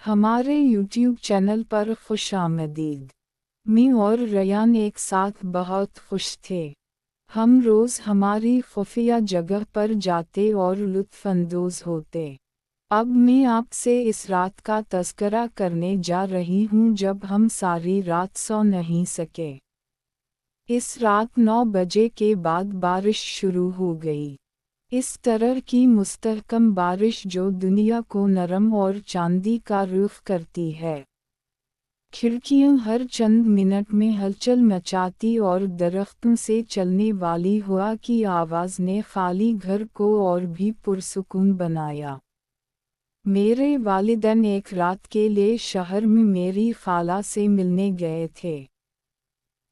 हमारे YouTube channel पर खुशामदीद। मैं और रयान एक साथ बहुत खुश थे। हम रोज़ हमारी खुफिया जगह पर जाते और लुत्फ़अंदोज़ होते। अब मैं आपसे इस रात का तज़किरा करने जा रही हूँ जब हम सारी रात सो नहीं सके। इस रात 9 बजे के बाद बारिश शुरू हो गई। इस तरह की मुस्तहकम बारिश जो दुनिया को नरम और चांदी का रुख करती है। खिड़कियां हर चंद मिनट में हलचल मचाती और दरख्तों से चलने वाली हवा की आवाज़ ने खाली घर को और भी पुरसुकून बनाया। मेरे वालिदैन एक रात के लिए शहर में मेरी खाला से मिलने गए थे।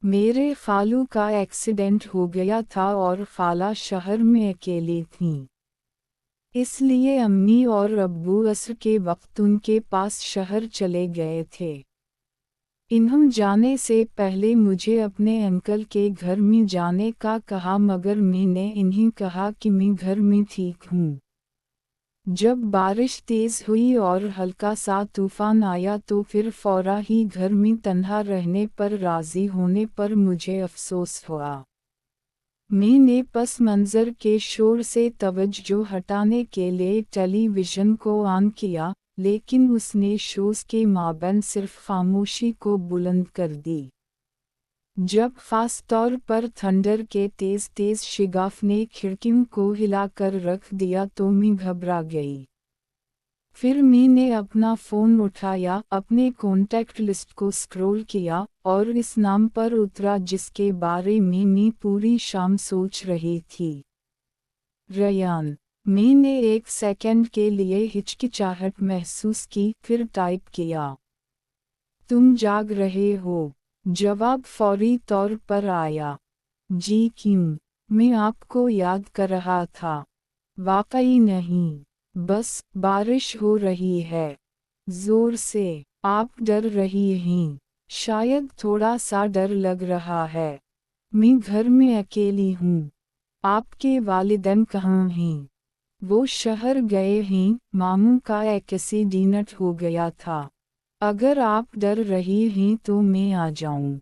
मेरे खालू का एक्सीडेंट हो गया था और खाला शहर में अकेली थीं। इसलिए अम्मी और अब्बू असर के वक्त उनके पास शहर चले गए थे। इन्हों जाने से पहले मुझे अपने अंकल के घर में जाने का कहा, मगर मैंने इन्हें कहा कि मैं घर में ठीक हूँ। जब बारिश तेज़ हुई और हल्का सा तूफ़ान आया तो फिर फौरा ही घर में तन्हा रहने पर राज़ी होने पर मुझे अफ़सोस हुआ। मैंने पस मंज़र के शोर से तवज्जो हटाने के लिए टेलीविज़न को ऑन किया, लेकिन उसने शोज़ के माबैन सिर्फ खामोशी को बुलंद कर दी। जब ख़ास तौर पर थंडर के तेज़ शिगाफ ने खिड़कियों को हिलाकर रख दिया तो मैं घबरा गई। फिर मैंने अपना फ़ोन उठाया, अपने कॉन्टैक्ट लिस्ट को स्क्रॉल किया और इस नाम पर उतरा जिसके बारे में मैं पूरी शाम सोच रही थी। रयान। मैंने एक सेकंड के लिए हिचकिचाहट महसूस की, फिर टाइप किया, तुम जाग रहे हो? जवाब फौरी तौर पर आया, जी क्यों? मैं आपको याद कर रहा था। वाकई नहीं, बस बारिश हो रही है जोर से। आप डर रही हैं? शायद थोड़ा सा डर लग रहा है। मैं घर में अकेली हूँ। आपके वालिदैन कहाँ हैं? वो शहर गए हैं, मामू का एक्सीडेंट हो गया था। अगर आप डर रही हैं तो मैं आ जाऊं?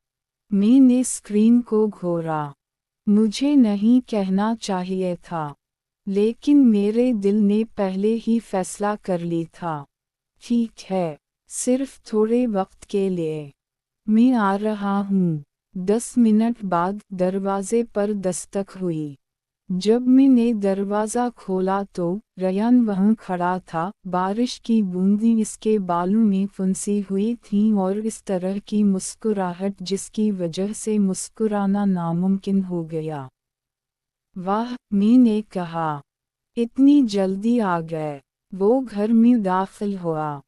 मैंने स्क्रीन को घोरा। मुझे नहीं कहना चाहिए था, लेकिन मेरे दिल ने पहले ही फैसला कर ली था। ठीक है, सिर्फ थोड़े वक्त के लिए। मैं आ रहा हूँ। 10 मिनट बाद दरवाजे पर दस्तक हुई। जब मैंने दरवाज़ा खोला तो रयान वहाँ खड़ा था। बारिश की बूंदें इसके बालों में फंसी हुई थीं और इस तरह की मुस्कुराहट जिसकी वजह से मुस्कुराना नामुमकिन हो गया। वाह, मैंने कहा, इतनी जल्दी आ गए। वो घर में दाखिल हुआ।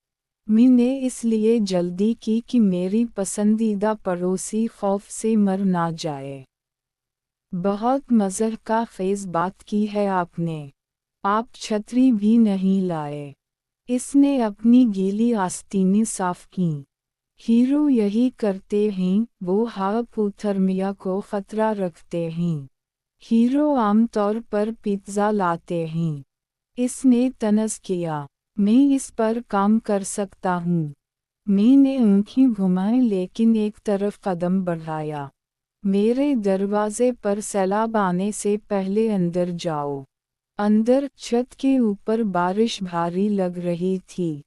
मैंने इसलिए जल्दी की कि मेरी पसंदीदा पड़ोसी खौफ से मर ना जाए। बहुत मज़े का ख़ेज़ बात की है आपने। आप छतरी भी नहीं लाए। इसने अपनी गीली आस्तीनें साफ की। हीरो यही करते हैं, वो हाइपोथर्मिया को ख़तरा रखते हैं। हीरो आमतौर पर पिज़्ज़ा लाते हैं। इसने तनज़ किया, मैं इस पर काम कर सकता हूँ। मैंने आँखें घुमाई लेकिन एक तरफ कदम बढ़ाया। मेरे दरवाजे पर सैलाब आने से पहले अंदर जाओ। अंदर छत के ऊपर बारिश भारी लग रही थी।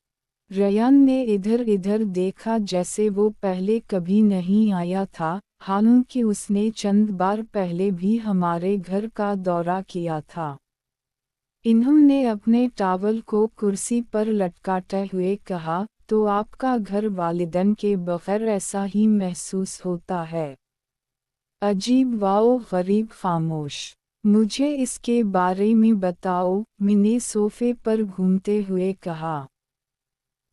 रयान ने इधर देखा जैसे वो पहले कभी नहीं आया था, हालांकि उसने चंद बार पहले भी हमारे घर का दौरा किया था। इन्होंने अपने टॉवल को कुर्सी पर लटकाते हुए कहा, तो आपका घर वालिदैन के बगैर ऐसा ही महसूस होता है? अजीब व गरीब खामोश। मुझे इसके बारे में बताओ, मैंने सोफे पर घूमते हुए कहा।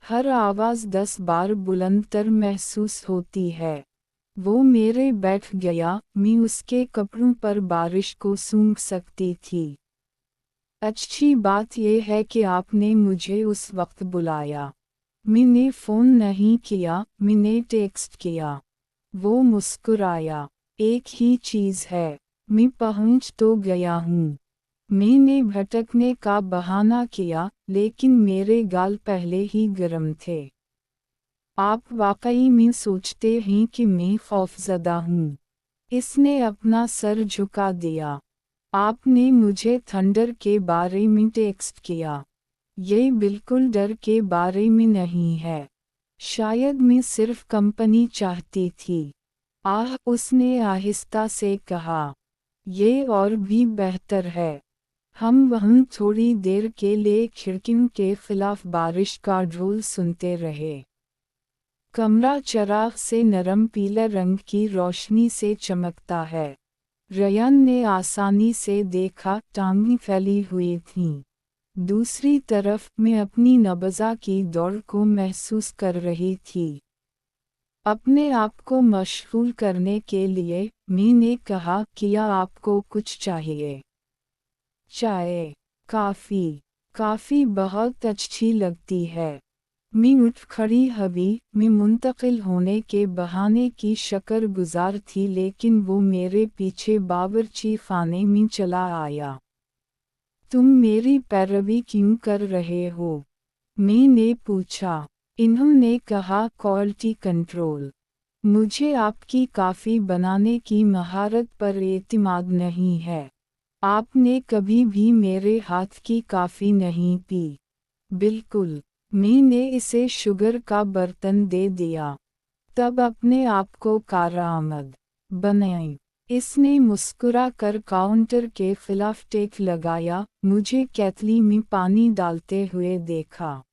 हर आवाज़ 10 बार बुलंदतर महसूस होती है। वो मेरे बैठ गया, मैं उसके कपड़ों पर बारिश को सूंघ सकती थी। अच्छी बात यह है कि आपने मुझे उस वक्त बुलाया। मैंने फ़ोन नहीं किया, मैंने टेक्स्ट किया। वो मुस्कुराया। एक ही चीज़ है, मैं पहुंच तो गया हूँ। मैंने भटकने का बहाना किया, लेकिन मेरे गाल पहले ही गर्म थे। आप वाकई में सोचते हैं कि मैं खौफजदा हूँ? इसने अपना सर झुका दिया। आपने मुझे थंडर के बारे में टेक्स्ट किया। ये बिल्कुल डर के बारे में नहीं है। शायद मैं सिर्फ कंपनी चाहती थी। आह, उसने आहिस्ता से कहा। ये और भी बेहतर है। हम वहीं थोड़ी देर के लिए खिड़कियों के खिलाफ बारिश का ड्रोल सुनते रहे। कमरा चिराग से नरम पीले रंग की रोशनी से चमकता है। रयान ने आसानी से देखा, टांगें फैली हुई थीं। दूसरी तरफ मैं अपनी नब्ज़ा की दौड़ को महसूस कर रही थी। अपने आप को मशगूल करने के लिए मैंने कहा, क्या आपको कुछ चाहिए? चाय, काफ़ी बहुत अच्छी लगती है। मैं उठ खड़ी हवी में मुंतकिल होने के बहाने की शक्र गुजार थी, लेकिन वो मेरे पीछे बावर्ची खाने में चला आया। तुम मेरी पैरवी क्यों कर रहे हो? मैंने पूछा। इन्होंने कहा, क्वालिटी कंट्रोल। मुझे आपकी कॉफ़ी बनाने की महारत पर एतमाद नहीं है। आपने कभी भी मेरे हाथ की कॉफ़ी नहीं पी। बिल्कुल। मैंने इसे शुगर का बर्तन दे दिया। तब अपने आप को कारआमद बनाएं। इसने मुस्कुरा कर काउंटर के खिलाफ टेक लगाया, मुझे केतली में पानी डालते हुए देखा।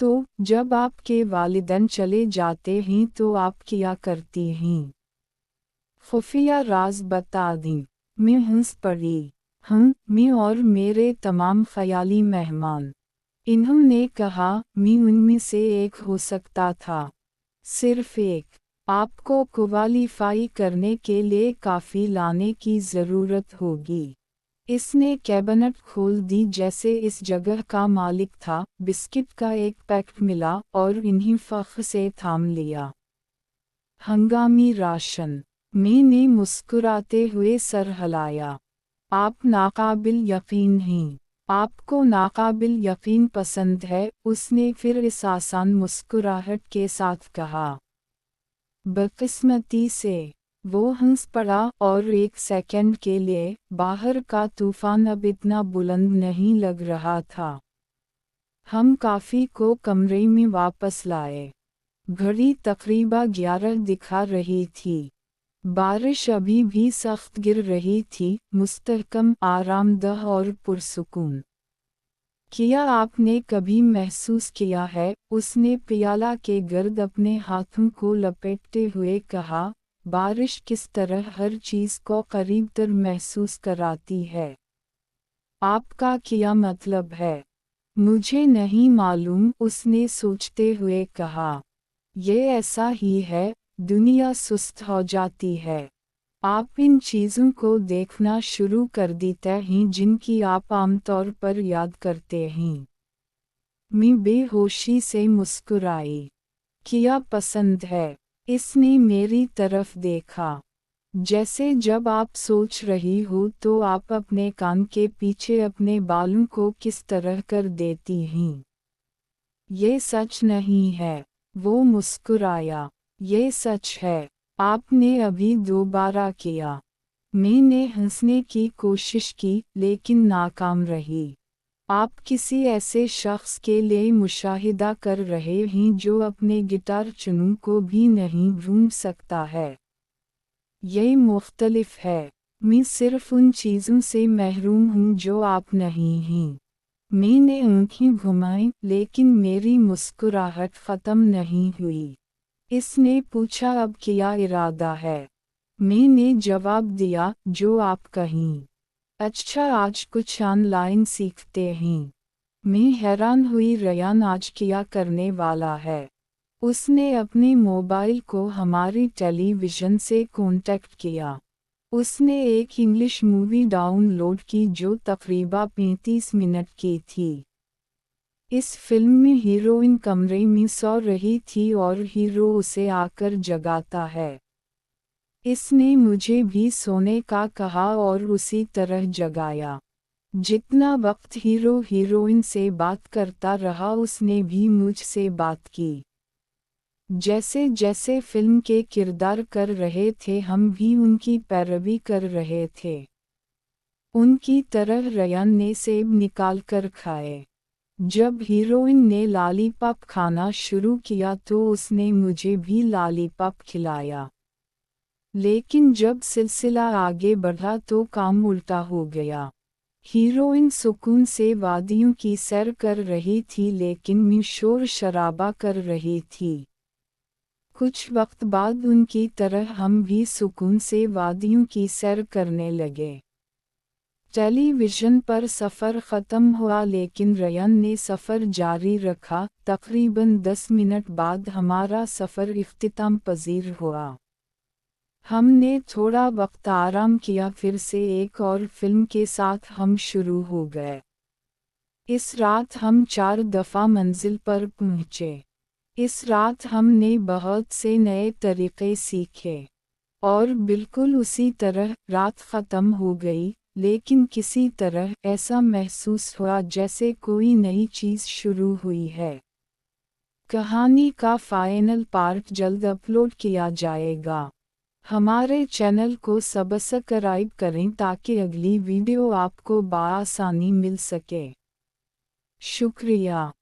तो, जब आपके वालिदैन चले जाते हैं तो आप क्या करती हैं? खुफिया राज बता दें। मैं हंस पड़ी। मैं और मेरे तमाम ख्याली मेहमान। इन्होंने कहा, मैं उनमें से एक हो सकता था। सिर्फ एक। आपको क्वालीफाई करने के लिए काफ़ी लाने की ज़रूरत होगी। इसने कैबिनेट खोल दी जैसे इस जगह का मालिक था। बिस्किट का एक पैकेट मिला और इन्हीं फ़ख्र से थाम लिया। हंगामी राशन। मैंने मुस्कुराते हुए सर हिलाया। आप नाकाबिल यकीन हैं। आपको नाकाबिल यकीन पसंद है, उसने फिर इस आसान मुस्कुराहट के साथ कहा। बदकिस्मती से। वो हंस पड़ा और एक सेकंड के लिए बाहर का तूफान अब इतना बुलंद नहीं लग रहा था। हम कॉफ़ी को कमरे में वापस लाए। घड़ी तकरीबन 11 दिखा रही थी। बारिश अभी भी सख्त गिर रही थी, मुस्तहकम, आरामदह और पुरसुकून। क्या आपने कभी महसूस किया है? उसने पियाला के गर्द अपने हाथों को लपेटते हुए कहा, बारिश किस तरह हर चीज़ को करीब तर महसूस कराती है। आपका क्या मतलब है? मुझे नहीं मालूम, उसने सोचते हुए कहा। ये ऐसा ही है, दुनिया सुस्त हो जाती है। आप इन चीज़ों को देखना शुरू कर देते हैं जिनकी आप आमतौर पर याद करते हैं। मैं बेहोशी से मुस्कुराई। क्या पसंद है? इसने मेरी तरफ देखा। जैसे जब आप सोच रही हो तो आप अपने कान के पीछे अपने बालों को किस तरह कर देती हैं। ये सच नहीं है। वो मुस्कुराया। ये सच है। आपने अभी दोबारा किया। मैंने हंसने की कोशिश की, लेकिन नाकाम रही। आप किसी ऐसे शख्स के लिए मुशाहिदा कर रहे हैं जो अपने गिटार चुनों को भी नहीं ढूंढ सकता है। ये मुख्तलिफ है। मैं सिर्फ उन चीज़ों से महरूम हूँ जो आप नहीं हैं। मैंने आंखें घुमाई, लेकिन मेरी मुस्कुराहट ख़त्म नहीं हुई। इसने पूछा, अब क्या इरादा है? मैंने जवाब दिया, जो आप कहें। अच्छा, आज कुछ ऑनलाइन सीखते हैं। मैं हैरान हुई, रयान आज क्या करने वाला है? उसने अपने मोबाइल को हमारी टेलीविज़न से कॉन्टैक्ट किया। उसने एक इंग्लिश मूवी डाउनलोड की जो तकरीबा 35 मिनट की थी। इस फिल्म में हीरोइन कमरे में सो रही थी और हीरो उसे आकर जगाता है। इसने मुझे भी सोने का कहा और उसी तरह जगाया। जितना वक्त हीरो हीरोइन से बात करता रहा, उसने भी मुझसे बात की। जैसे जैसे फिल्म के किरदार कर रहे थे हम भी उनकी पैरवी कर रहे थे। उनकी तरह रयान ने सेब निकाल कर खाए। जब हीरोइन ने लॉलीपॉप खाना शुरू किया तो उसने मुझे भी लॉलीपॉप खिलाया। लेकिन जब सिलसिला आगे बढ़ा तो काम उल्टा हो गया। हीरोइन सुकून से वादियों की सैर कर रही थी लेकिन मैं शोर शराबा कर रही थी। कुछ वक्त बाद उनकी तरह हम भी सुकून से वादियों की सैर करने लगे। टेलीविज़न पर सफ़र ख़त्म हुआ लेकिन रयान ने सफ़र जारी रखा। तकरीबन 10 मिनट बाद हमारा सफ़र इख्तिताम पज़ीर हुआ। हमने थोड़ा वक्त आराम किया, फिर से एक और फिल्म के साथ हम शुरू हो गए। इस रात हम 4 दफ़ा मंजिल पर पहुँचे। इस रात हमने बहुत से नए तरीक़े सीखे। और बिल्कुल उसी तरह रात ख़त्म हो गई, लेकिन किसी तरह ऐसा महसूस हुआ जैसे कोई नई चीज़ शुरू हुई है। कहानी का फाइनल पार्ट जल्द अपलोड किया जाएगा। हमारे चैनल को सब्सक्राइब करें ताकि अगली वीडियो आपको बआसानी मिल सके। शुक्रिया।